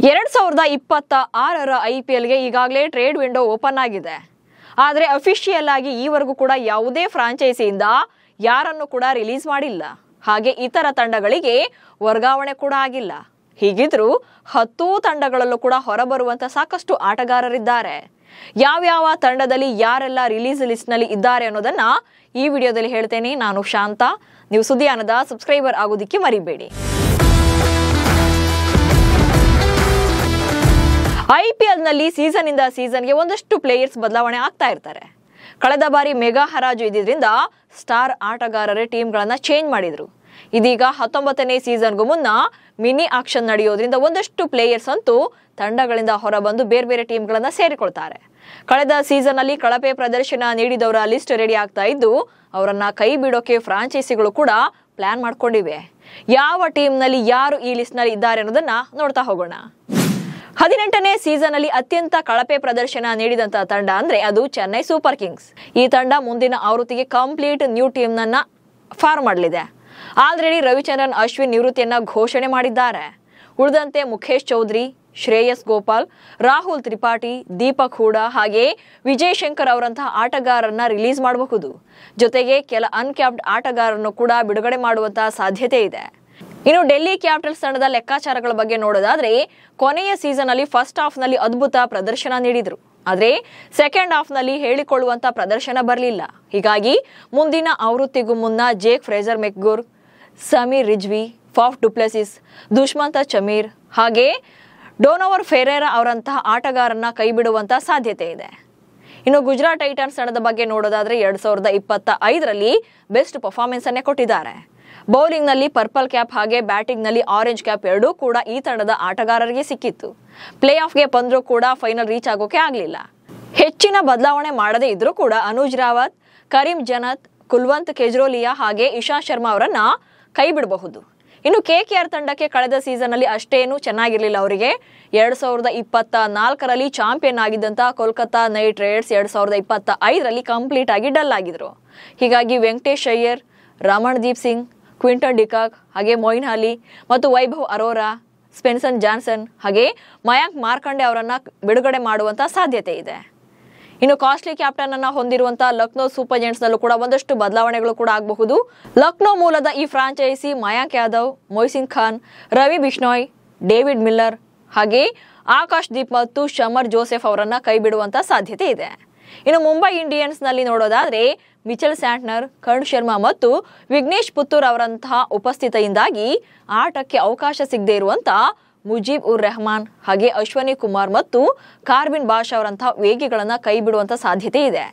2026ರ ಐಪಿಎಲ್ಗೆ ಈಗಾಗಲೇ trade window open ಆಗಿದೆ. ಆದರೆ ಅಫಿಷಿಯಲ್ ಆಗಿ ಈವರೆಗೂ ಕೂಡ ಯಾವುದೇ ಫ್ರಾಂಚೈಸಿಯಿಂದ ಯಾರನ್ನು ಕೂಡ ರಿಲೀಸ್ ಮಾಡಿಲ್ಲ. ಹಾಗೆ ಇತರ ತಂಡಗಳಿಗೆ ವರ್ಗಾವಣೆ ಕೂಡ ಆಗಿಲ್ಲ. ಹೀಗಿದ್ರೂ 10 ತಂಡಗಳಲ್ಲೂ ಕೂಡ ಹೊರಬರುವಂತ ಸಾಕಷ್ಟು ಆಟಗಾರರಿದ್ದಾರೆ. ಯಾವ ತಂಡದಲ್ಲಿ ಯಾರೆಲ್ಲ ರಿಲೀಸ್ ಲಿಸ್ಟ್ ನಲ್ಲಿ ಇದ್ದಾರೆ ಅನ್ನೋದನ್ನ ಈ ವಿಡಿಯೋದಲ್ಲಿ ಹೇಳ್ತೇನೆ. ನಾನು ಶಾಂತ. ನೀವು ಸುದ್ದಿಯಾನದ ಸಬ್ಸ್ಕ್ರೈಬರ್ ಆಗೋದಿಕ್ಕೆ ಮರಿಬೇಡಿ. ಐಪಿಎಲ್ ನಲ್ಲಿ ಸೀಸನ್ ಇಂದ ಸೀಸನ್ಗೆ ಒಂದಷ್ಟು ಪ್ಲೇಯರ್ಸ್ ಬದಲಾವಣೆ ಆಗ್ತಾ ಇರ್ತಾರೆ. ಕಳೆದ ಬಾರಿ ಮೆಗಾ ಹರಾಜು ಇದ್ದಿದ್ರಿಂದ ಸ್ಟಾರ್ ಆಟಗಾರರೇ ಟೀಮ್ಗಳನ್ನ ಚೇಂಜ್ ಮಾಡಿದ್ರು. ಇದೀಗ 19ನೇ ಸೀಸನ್ಗೂ ಮುನ್ನ ಮಿನಿ ಆಕ್ಷನ್ ನಡೆಯೋದ್ರಿಂದ ಒಂದಷ್ಟು ಪ್ಲೇಯರ್ಸ್ ಅಂತೂ ತಂಡಗಳಿಂದ ಹೊರಬಂದು ಬೇರೆ ಬೇರೆ ಟೀಮ್ಗಳನ್ನ ಸೇರಿಕೊಳ್ತಾರೆ. ಕಳೆದ ಸೀಸನ್ ಅಲ್ಲಿ ಕಳಪೆ ಪ್ರದರ್ಶನ ನೀಡಿದವರ ಲಿಸ್ಟ್ ರೆಡಿ ಆಗ್ತಾ ಇದ್ದು ಅವರನ್ನ ಕೈ ಬಿಡೋಕೆ ಫ್ರಾಂಚೈಸಿಗಳು ಕೂಡ ಪ್ಲಾನ್ ಮಾಡ್ಕೊಂಡಿವೆ. ಯಾವ ಟೀಮ್ ನಲ್ಲಿ ಯಾರು ಈ ಲಿಸ್ಟ್ ನಲ್ಲಿ ಇದ್ದಾರೆ ಅನ್ನೋದನ್ನ ನೋಡ್ತಾ ಹೋಗೋಣ. 18ನೇ ಸೀಸನ್ ಅಲ್ಲಿ ಅತ್ಯಂತ ಕಳಪೆ ಪ್ರದರ್ಶನ ನೀಡಿದಂತ ತಂಡ ಅಂದ್ರೆ ಅದು ಚೆನ್ನೈ ಸೂಪರ್ ಕಿಂಗ್ಸ್. ಈ ತಂಡ ಮುಂದಿನ ಆವೃತ್ತಿಗೆ ಕಂಪ್ಲೀಟ್ ನ್ಯೂ ಟೀಮ್ ನನ್ನ ಫಾರ್ಮ್ ಮಾಡಲಿದೆ. ಆಲ್ರೆಡಿ ರವಿಚಂದ್ರನ್ ಅಶ್ವಿನ್ ನಿವೃತ್ತಿಯನ್ನ ಘೋಷಣೆ ಮಾಡಿದ್ದಾರೆ. ಉಳಿದಂತೆ ಮುಖೇಶ್ ಚೌಧರಿ, ಶ್ರೇಯಸ್ ಗೋಪಾಲ್, ರಾಹುಲ್ ತ್ರಿಪಾಠಿ, ದೀಪಕ್ ಹೂಡಾ ಹಾಗೆ ವಿಜಯ್ ಶಂಕರ್ ಅವರಂತಹ ಆಟಗಾರರನ್ನ ರಿಲೀಸ್ ಮಾಡಬಹುದು. ಜೊತೆಗೆ ಕೆಲ ಅನ್ಕ್ಯಾಪ್ಡ್ ಆಟಗಾರರನ್ನು ಕೂಡ ಬಿಡುಗಡೆ ಮಾಡುವಂತಹ ಸಾಧ್ಯತೆ ಇದೆ. ಇನ್ನು ಡೆಲ್ಲಿ ಕ್ಯಾಪಿಟಲ್ಸ್ ತಂಡದ ಲೆಕ್ಕಾಚಾರಗಳ ಬಗ್ಗೆ ನೋಡೋದಾದ್ರೆ ಕೊನೆಯ ಸೀಸನ್ ಅಲ್ಲಿ ಫಸ್ಟ್ ಹಾಫ್ ನಲ್ಲಿ ಅದ್ಭುತ ಪ್ರದರ್ಶನ ನೀಡಿದ್ರು. ಆದ್ರೆ ಸೆಕೆಂಡ್ ಹಾಫ್ ನಲ್ಲಿ ಹೇಳಿಕೊಳ್ಳುವಂತ ಪ್ರದರ್ಶನ ಬರಲಿಲ್ಲ. ಹೀಗಾಗಿ ಮುಂದಿನ ಆವೃತ್ತಿಗೂ ಮುನ್ನ Jake Fraser McGurk, Sameer Rizvi, Faf du Plessis, Dushmantha Chameera ಹಾಗೆ ಡೋನೋವರ್ ಫೆರೇರಾ ಅವರಂತಹ ಆಟಗಾರರನ್ನ ಕೈಬಿಡುವಂತ ಸಾಧ್ಯತೆ ಇದೆ. ಇನ್ನು ಗುಜರಾತ್ ಟೈಟನ್ಸ್ ತಂಡದ ಬಗ್ಗೆ ನೋಡೋದಾದ್ರೆ 2025ರಲ್ಲಿ ಬೆಸ್ಟ್ ಪರ್ಫಾರ್ಮೆನ್ಸ್ ಅನ್ನೇ ಕೊಟ್ಟಿದ್ದಾರೆ. ಬೌಲಿಂಗ್ ನಲ್ಲಿ ಪರ್ಪಲ್ ಕ್ಯಾಪ್ ಹಾಗೆ ಬ್ಯಾಟಿಂಗ್ ನಲ್ಲಿ ಆರೆಂಜ್ ಕ್ಯಾಪ್ ಎರಡೂ ಕೂಡ ಈ ತಂಡದ ಆಟಗಾರರಿಗೆ ಸಿಕ್ಕಿತ್ತು. ಪ್ಲೇ ಆಫ್ಗೆ ಬಂದರೂ ಕೂಡ ಫೈನಲ್ ರೀಚ್ ಆಗೋಕೆ ಆಗ್ಲಿಲ್ಲ. ಹೆಚ್ಚಿನ ಬದಲಾವಣೆ ಮಾಡದೇ ಇದ್ರೂ ಕೂಡ ಅನುಜ್ ರಾವತ್, ಕರೀಂ ಜನತ್, ಕುಲ್ವಂತ್ ಕೆಜ್ರೋಲಿಯಾ ಹಾಗೆ ಇಶಾಂತ್ ಶರ್ಮಾ ಅವರನ್ನ ಕೈ ಬಿಡಬಹುದು. ಇನ್ನು ಕೆಕೆಆರ್ ತಂಡಕ್ಕೆ ಕಳೆದ ಸೀಸನ್ ಅಲ್ಲಿ ಅಷ್ಟೇನು ಚೆನ್ನಾಗಿರ್ಲಿಲ್ಲ. ಅವರಿಗೆ 2024ರಲ್ಲಿ ಚಾಂಪಿಯನ್ ಆಗಿದ್ದಂತ ಕೋಲ್ಕತ್ತಾ ನೈಟ್ ರೈಡರ್ಸ್ 2025ರಲ್ಲಿ ಕಂಪ್ಲೀಟ್ ಆಗಿ ಡಲ್ ಆಗಿದ್ರು. ಹೀಗಾಗಿ ವೆಂಕಟೇಶ್ ಅಯ್ಯರ್, ರಮಣ್ದೀಪ್ ಸಿಂಗ್, ಕ್ವಿಂಟನ್ ಡಿಕಾಕ್ ಹಾಗೆ ಮೊಯಿನ್ ಅಲಿ ಮತ್ತು ವೈಭವ್ ಅರೋರಾ, ಸ್ಪೆನ್ಸನ್ ಜಾನ್ಸನ್ ಹಾಗೆ ಮಯಾಂಕ್ ಮಾರ್ಕಂಡೆ ಅವರನ್ನ ಬಿಡುಗಡೆ ಮಾಡುವಂತ ಸಾಧ್ಯತೆ ಇದೆ. ಇನ್ನು ಕಾಸ್ಟ್ಲಿ ಕ್ಯಾಪ್ಟನ್ ಅನ್ನ ಹೊಂದಿರುವಂತಹ ಲಕ್ನೋ ಸೂಪರ್ ಜೈಂಟ್ಸ್ ನಲ್ಲೂ ಕೂಡ ಒಂದಷ್ಟು ಬದಲಾವಣೆಗಳು ಕೂಡ ಆಗಬಹುದು. ಲಕ್ನೋ ಮೂಲದ ಈ franchise Mayank Yadav, Mohsin Khan, Ravi Bishnoi, David Miller ಹಾಗೆ ಆಕಾಶ್ ದೀಪ್ ಮತ್ತು ಶಮರ್ ಜೋಸೆಫ್ ಅವರನ್ನ ಕೈ ಬಿಡುವಂತ ಸಾಧ್ಯತೆ ಇದೆ. ಇನ್ನು ಮುಂಬೈ ಇಂಡಿಯನ್ಸ್ ನಲ್ಲಿ ನೋಡೋದಾದ್ರೆ ಮಿಚೆಲ್ ಸ್ಯಾಂಟ್ನರ್, ಕರಣ್ ಶರ್ಮಾ ಮತ್ತು ವಿಘ್ನೇಶ್ ಪುತ್ತೂರ್ ಅವರಂತಹ ಉಪಸ್ಥಿತಿಯಿಂದಾಗಿ ಆಟಕ್ಕೆ ಅವಕಾಶ ಸಿಗದೆ ಇರುವಂತಹ ಮುಜೀಬ್ ಉರ್ ರೆಹಮಾನ್ ಹಾಗೆ ಅಶ್ವನಿ ಕುಮಾರ್ ಮತ್ತು ಕಾರ್ಬಿನ್ ಬಾಷ್ ಅವರಂತಹ ವೇಗಿಗಳನ್ನ ಕೈ ಬಿಡುವಂತ ಸಾಧ್ಯತೆ ಇದೆ.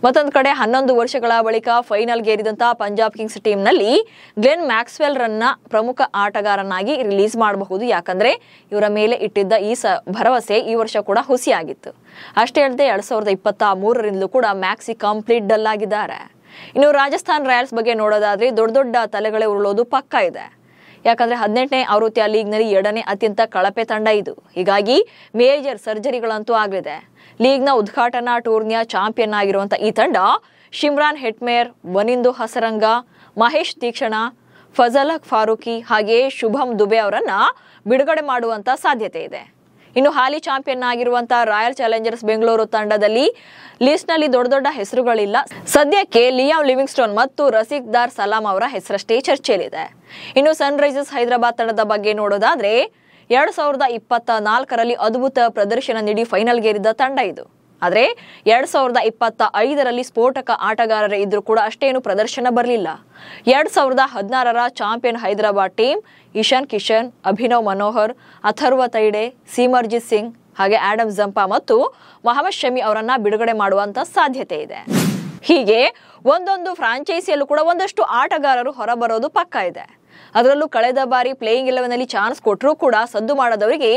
ಮತ್ತೊಂದು ಕಡೆ 11 ವರ್ಷಗಳ ಬಳಿಕ ಫೈನಲ್ ಗೇರಿದಂತಹ ಪಂಜಾಬ್ ಕಿಂಗ್ಸ್ ಟೀಮ್ ನಲ್ಲಿ ಗ್ಲೆನ್ ಮ್ಯಾಕ್ಸ್ವೆಲ್ ರನ್ನ ಪ್ರಮುಖ ಆಟಗಾರನಾಗಿ ರಿಲೀಸ್ ಮಾಡಬಹುದು. ಯಾಕಂದ್ರೆ ಇವರ ಮೇಲೆ ಇಟ್ಟಿದ್ದ ಈ ಭರವಸೆ ಈ ವರ್ಷ ಕೂಡ ಹುಸಿಯಾಗಿತ್ತು. ಅಷ್ಟೇ ಅಲ್ಲದೆ 2023ರಿಂದಲೂ ಕೂಡ ಮ್ಯಾಕ್ಸಿ ಕಂಪ್ಲೀಟ್ ಡಲ್ ಆಗಿದ್ದಾರೆ. ಇನ್ನು ರಾಜಸ್ಥಾನ್ ರಾಯಲ್ಸ್ ಬಗ್ಗೆ ನೋಡೋದಾದ್ರೆ ದೊಡ್ಡ ತಲೆಗಳೇ ಉರುಳೋದು ಪಕ್ಕ ಇದೆ. ಯಾಕಂದ್ರೆ 18ನೇ ಆವೃತ್ತಿಯ ಲೀಗ್ ನಲ್ಲಿ 2ನೇ ಅತ್ಯಂತ ಕಳಪೆ ತಂಡ ಇದು. ಹೀಗಾಗಿ ಮೇಜರ್ ಸರ್ಜರಿಗಳಂತೂ ಆಗಲಿದೆ. ಲೀಗ್ ನ ಉದ್ಘಾಟನಾ ಟೂರ್ನಿಯ ಚಾಂಪಿಯನ್ ಆಗಿರುವಂತ ಈ ತಂಡ ಶಿಮ್ರಾನ್ ಹೆಟ್ಮೇರ್, ವನಿಂದು ಹಸರಂಗ, ಮಹೇಶ್ ತೀಕ್ಷಣ, ಫಜಲ್ ಹಕ್ ಫಾರೂಕಿ ಹಾಗೆ ಶುಭಮ್ ದುಬೆ ಅವರನ್ನ ಬಿಡುಗಡೆ ಮಾಡುವಂತ ಸಾಧ್ಯತೆ ಇದೆ. ಇನ್ನು ಹಾಲಿ ಚಾಂಪಿಯನ್ ಆಗಿರುವಂತಹ ರಾಯಲ್ ಚಾಲೆಂಜರ್ಸ್ ಬೆಂಗಳೂರು ತಂಡದಲ್ಲಿ ಲಿಸ್ಟ್ ನಲ್ಲಿ ದೊಡ್ಡ ಹೆಸರುಗಳಿಲ್ಲ. ಸದ್ಯಕ್ಕೆ ಲಿಯಾಮ್ ಲಿವಿಂಗ್ಸ್ಟೋನ್ ಮತ್ತು ರಸಿಕ್ ದಾರ್ ಸಲಾಂ ಅವರ ಹೆಸರಷ್ಟೇ ಚರ್ಚೆಯಲ್ಲಿದೆ. ಇನ್ನು ಸನ್ ರೈಸರ್ಸ್ ಹೈದರಾಬಾದ್ ತಂಡದ ಬಗ್ಗೆ ನೋಡೋದಾದ್ರೆ 2024ರಲ್ಲಿ ಅದ್ಭುತ ಪ್ರದರ್ಶನ ನೀಡಿ ಫೈನಲ್ ಗೇರಿದ್ದ ತಂಡ ಇದು. ಆದ್ರೆ 2025ರಲ್ಲಿ ಸ್ಫೋಟಕ ಆಟಗಾರರೇ ಇದ್ರೂ ಕೂಡ ಅಷ್ಟೇನು ಪ್ರದರ್ಶನ ಬರಲಿಲ್ಲ. 2016ರ ಚಾಂಪಿಯನ್ ಹೈದರಾಬಾದ್ ಟೀಮ್ ಇಶಾನ್ ಕಿಶನ್, ಅಭಿನವ್ ಮನೋಹರ್, ಅಥರ್ವ ತೈಡೆ, ಸಿಮರ್ಜಿತ್ ಸಿಂಗ್ ಹಾಗೆ ಆಡಮ್ ಜಂಪಾ ಮತ್ತು ಮೊಹಮ್ಮದ್ ಶಮಿ ಅವರನ್ನ ಬಿಡುಗಡೆ ಮಾಡುವಂತ ಸಾಧ್ಯತೆ ಇದೆ. ಹೀಗೆ ಒಂದೊಂದು ಫ್ರಾಂಚೈಸಿಯಲ್ಲೂ ಕೂಡ ಒಂದಷ್ಟು ಆಟಗಾರರು ಹೊರಬರೋದು ಪಕ್ಕ ಇದೆ. ಅದರಲ್ಲೂ ಕಳೆದ ಬಾರಿ ಪ್ಲೇಯಿಂಗ್ 11 ನಲ್ಲಿ ಚಾನ್ಸ್ ಕೊಟ್ಟರೂ ಕೂಡ ಸದ್ದು ಮಾಡದವರಿಗೆ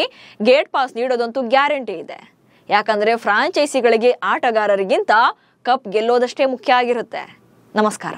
ಗೇಟ್ ಪಾಸ್ ನೀಡೋದಂತೂ ಗ್ಯಾರಂಟಿ ಇದೆ. ಯಾಕಂದ್ರೆ ಫ್ರಾಂಚೈಸಿಗಳಿಗೆ ಆಟಗಾರರಿಗಿಂತ ಕಪ್ ಗೆಲ್ಲೋದಷ್ಟೇ ಮುಖ್ಯ ಆಗಿರುತ್ತೆ. ನಮಸ್ಕಾರ.